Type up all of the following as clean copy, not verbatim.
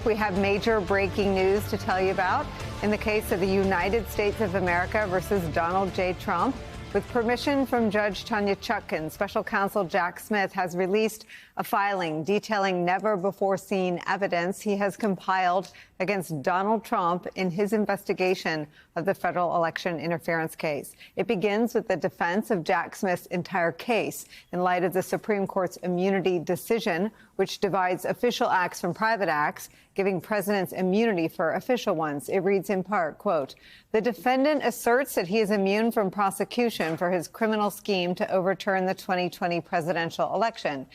We have major breaking news to tell you about in the case of the United States of America versus Donald J. Trump. With permission from Judge Tanya Chutkan, Special Counsel Jack Smith has released a filing detailing never-before-seen evidence he has compiled against Donald Trump in his investigation of the federal election interference case. It begins with the defense of Jack Smith's entire case in light of the Supreme Court's immunity decision, which divides official acts from private acts, giving presidents immunity for official ones. It reads in part, quote, "The defendant asserts that he is immune from prosecution for his criminal scheme to overturn the 2020 presidential election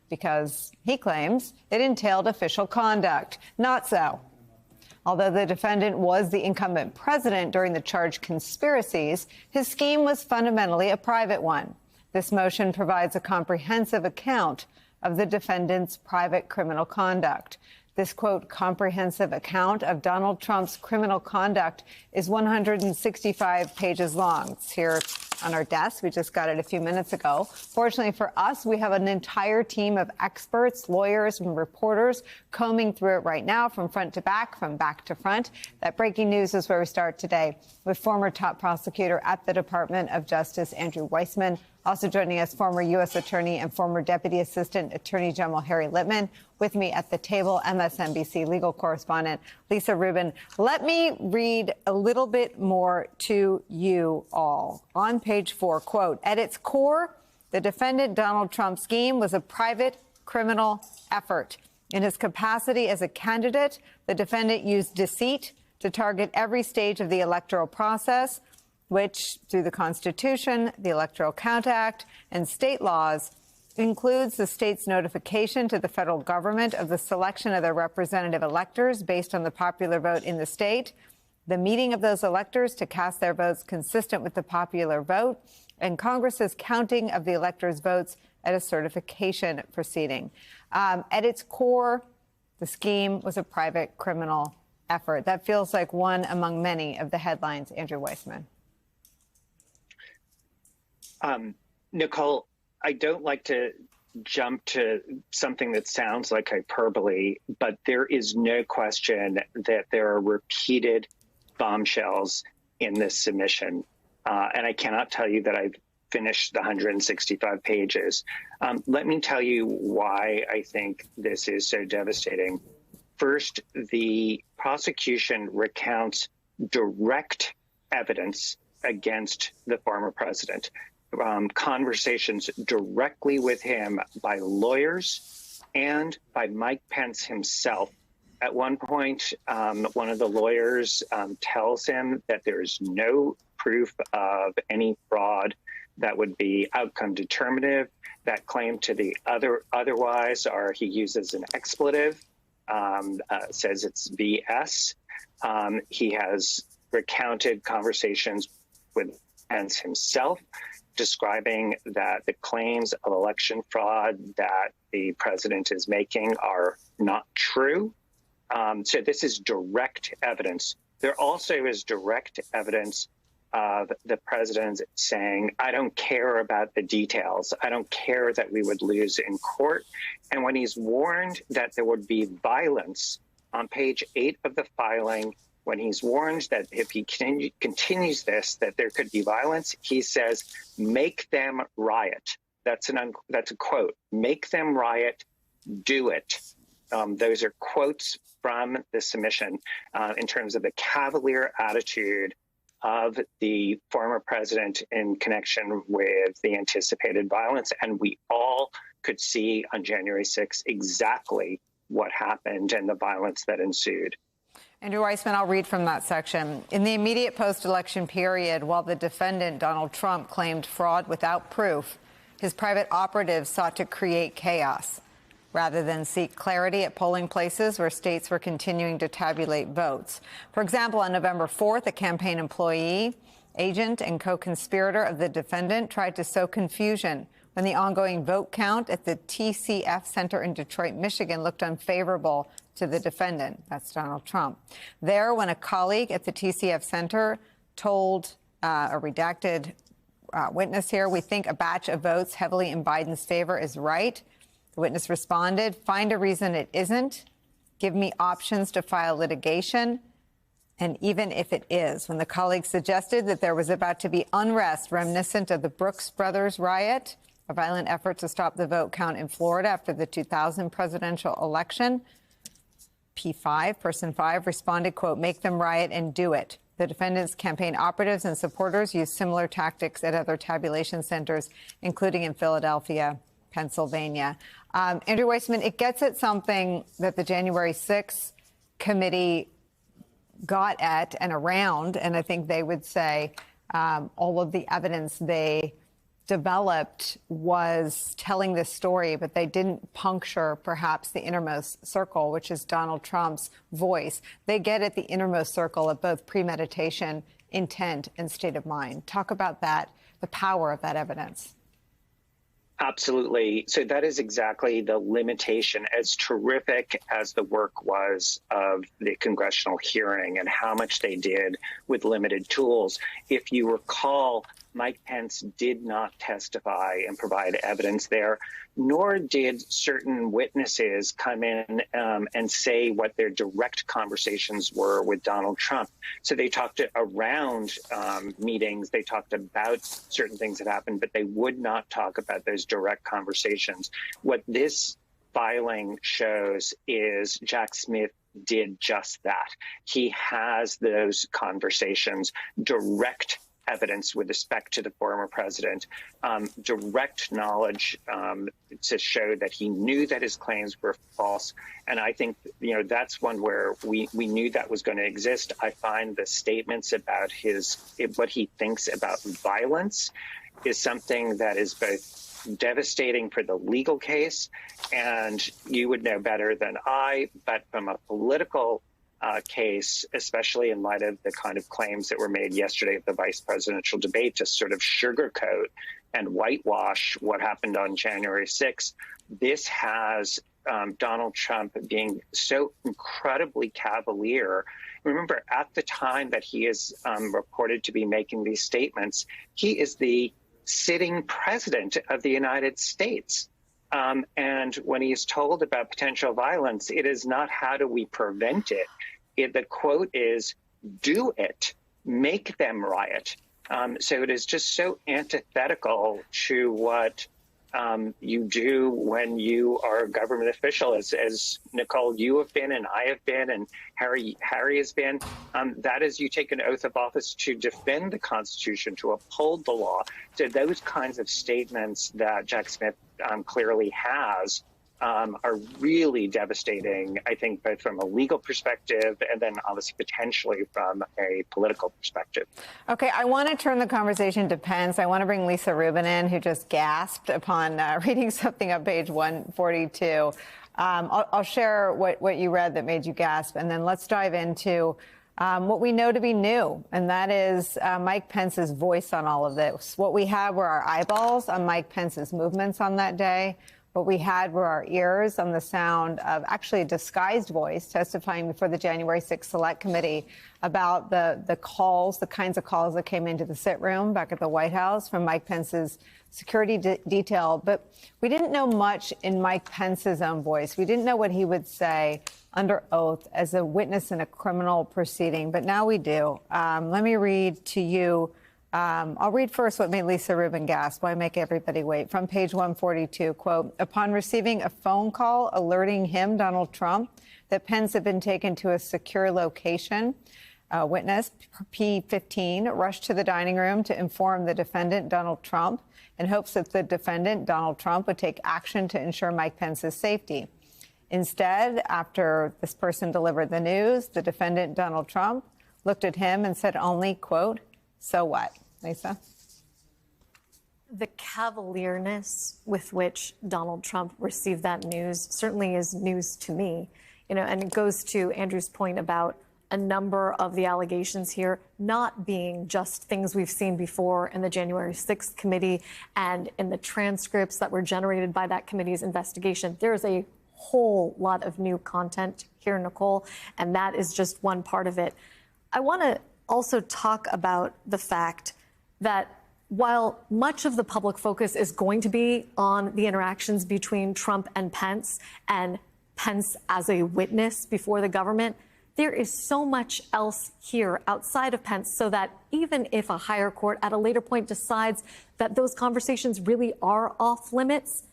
because, he claims, it entailed official conduct. Not so. Although the defendant was the incumbent president during the charged conspiracies, his scheme was fundamentally a private one. This motion provides a comprehensive account of the defendant's private criminal conduct. This, quote, comprehensive account of Donald Trump's criminal conduct is 165 pages long. It's here on our desk. We just got it a few minutes ago. Fortunately for us, we have an entire team of experts, lawyers, and reporters combing through it right now from front to back, from back to front. That breaking news is where we start today with former top prosecutor at the Department of Justice, Andrew Weissmann. Also joining us, former U.S. Attorney and former Deputy Assistant Attorney General Harry Litman. With me at the table, MSNBC legal correspondent Lisa Rubin. Let me read a little bit more to you all. On page 4, quote, "At its core, the defendant Donald Trump's scheme was a private criminal effort. In his capacity as a candidate, the defendant used deceit to target every stage of the electoral process, which, through the Constitution, the Electoral Count Act, and state laws, includes the state's notification to the federal government of the selection of their representative electors based on the popular vote in the state, the meeting of those electors to cast their votes consistent with the popular vote, and Congress's counting of the electors' votes at a certification proceeding." At its core, the scheme was a private criminal effort. That feels like one among many of the headlines, Andrew Weissmann. Nicole, I don't like to jump to something that sounds like hyperbole, but there is no question that there are repeated bombshells in this submission. And I cannot tell you that I've finished the 165 pages. Let me tell you why I think this is so devastating. First, the prosecution recounts direct evidence against the former president. Conversations directly with him by lawyers and by Mike Pence himself. At one point, one of the lawyers tells him that there is no proof of any fraud that would be outcome determinative. That claim to the otherwise, or he uses an expletive, says it's BS. He has recounted conversations with Pence himself, describing that the claims of election fraud that the president is making are not true. So this is direct evidence. There also is direct evidence of the president saying, I don't care about the details. I don't care that we would lose in court. And when he's warned that there would be violence on page 8 of the filing, when he's warned that if he continues this, that there could be violence, he says, make them riot. That's a quote. Make them riot, do it. Those are quotes from the submission in terms of the cavalier attitude of the former president in connection with the anticipated violence. And we all could see on January 6th exactly what happened and the violence that ensued. Andrew Weissmann, I'll read from that section. In the immediate post-election period, while the defendant, Donald Trump, claimed fraud without proof, his private operatives sought to create chaos rather than seek clarity at polling places where states were continuing to tabulate votes. For example, on November 4th, a campaign employee, agent, and co-conspirator of the defendant tried to sow confusion when the ongoing vote count at the TCF Center in Detroit, Michigan, looked unfavorable to the defendant. That's Donald Trump. There, when a colleague at the TCF Center told a redacted witness here, we think a batch of votes heavily in Biden's favor is right. The witness responded, find a reason it isn't. give me options to file litigation. And even if it is, when the colleagues suggested that there was about to be unrest reminiscent of the Brooks Brothers riot, a violent effort to stop the vote count in Florida after the 2000 presidential election, P5, person 5, responded, quote, make them riot and do it. The defendant's campaign operatives and supporters used similar tactics at other tabulation centers, including in Philadelphia, Pennsylvania. Andrew Weissmann, it gets at something that the January 6th committee got at and around, and I think they would say all of the evidence they developed was telling this story, but they didn't puncture perhaps the innermost circle, which is Donald Trump's voice. They get at the innermost circle of both premeditation, intent, and state of mind. Talk about that, the power of that evidence. Absolutely. So that is exactly the limitation, as terrific as the work was of the congressional hearing and how much they did with limited tools. If you recall, Mike Pence did not testify and provide evidence there, nor did certain witnesses come in and say what their direct conversations were with Donald Trump. So they talked around meetings, they talked about certain things that happened, but they would not talk about those direct conversations. What this filing shows is Jack Smith did just that. He has those conversations, direct evidence with respect to the former president, direct knowledge to show that he knew that his claims were false. And I think, that's one where we knew that was going to exist. I find the statements about what he thinks about violence is something that is both devastating for the legal case, and you would know better than I, but from a political case, especially in light of the kind of claims that were made yesterday at the vice presidential debate to sort of sugarcoat and whitewash what happened on January 6th, this has Donald Trump being so incredibly cavalier. Remember, at the time that he is reported to be making these statements, he is the sitting president of the United States. And when he is told about potential violence, it is not how do we prevent it. The quote is, do it, make them riot. So it is just so antithetical to what you do when you are a government official, as Nicole, you have been, and I have been, and Harry has been. That is, you take an oath of office to defend the Constitution, to uphold the law. So those kinds of statements that Jack Smith clearly has are really devastating, I think, both from a legal perspective and then obviously potentially from a political perspective. Okay, I want to turn the conversation to Pence. I want to bring Lisa Rubin in, who just gasped upon reading something on page 142. I'll share what you read that made you gasp, and then let's dive into what we know to be new, and that is Mike Pence's voice on all of this. What we had were our eyeballs on Mike Pence's movements on that day. What we had were our ears on the sound of actually a disguised voice testifying before the January 6th Select Committee about the calls, the kinds of calls that came into the sit room back at the White House from Mike Pence's security detail. But we didn't know much in Mike Pence's own voice. We didn't know what he would say under oath as a witness in a criminal proceeding. But now we do. Let me read to you. I'll read first what made Lisa Rubin gasp. Why make everybody wait? From page 142, quote, upon receiving a phone call alerting him, Donald Trump, that Pence had been taken to a secure location, witness P15 rushed to the dining room to inform the defendant, Donald Trump, in hopes that the defendant, Donald Trump, would take action to ensure Mike Pence's safety. Instead, after this person delivered the news, the defendant, Donald Trump, looked at him and said only, quote, so what? Lisa? The cavalierness with which Donald Trump received that news certainly is news to me, and it goes to Andrew's point about a number of the allegations here not being just things we've seen before in the January 6th committee and in the transcripts that were generated by that committee's investigation. There's a whole lot of new content here, Nicole, and that is just one part of it. I want to also talk about the fact that while much of the public focus is going to be on the interactions between Trump and Pence and Pence as a witness before the government. There is so much else here outside of Pence, so that even if a higher court at a later point decides that those conversations really are off limits,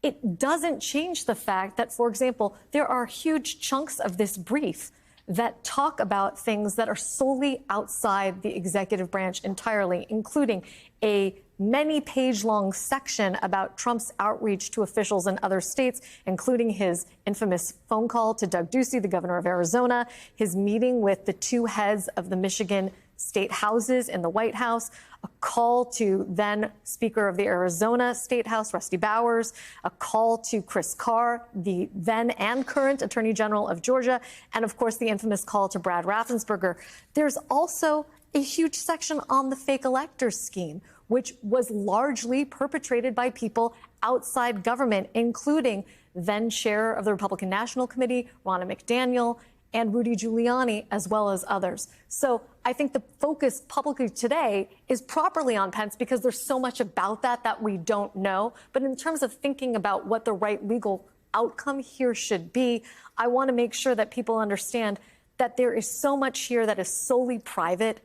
it doesn't change the fact that, for example, there are huge chunks of this brief that talk about things that are solely outside the executive branch entirely, including a many-page-long section about Trump's outreach to officials in other states, including his infamous phone call to Doug Ducey, the governor of Arizona, his meeting with the two heads of the Michigan state houses in the White House, a call to then Speaker of the Arizona State House, Rusty Bowers, a call to Chris Carr, the then and current Attorney General of Georgia, and of course the infamous call to Brad Raffensperger. There's also a huge section on the fake electors scheme, which was largely perpetrated by people outside government, including then chair of the Republican National Committee, Ronna McDaniel, and Rudy Giuliani, as well as others. So I think the focus publicly today is properly on Pence because there's so much about that we don't know. But in terms of thinking about what the right legal outcome here should be, I want to make sure that people understand that there is so much here that is solely private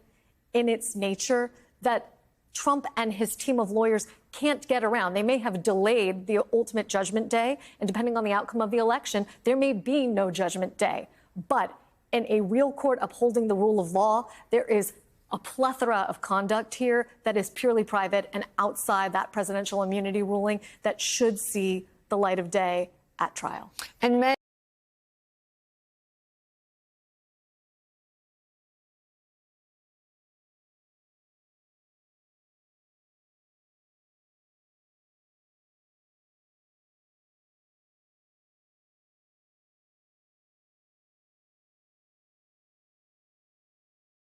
in its nature that Trump and his team of lawyers can't get around. They may have delayed the ultimate judgment day, and depending on the outcome of the election, there may be no judgment day. But in a real court upholding the rule of law, there is a plethora of conduct here that is purely private and outside that presidential immunity ruling that should see the light of day at trial. And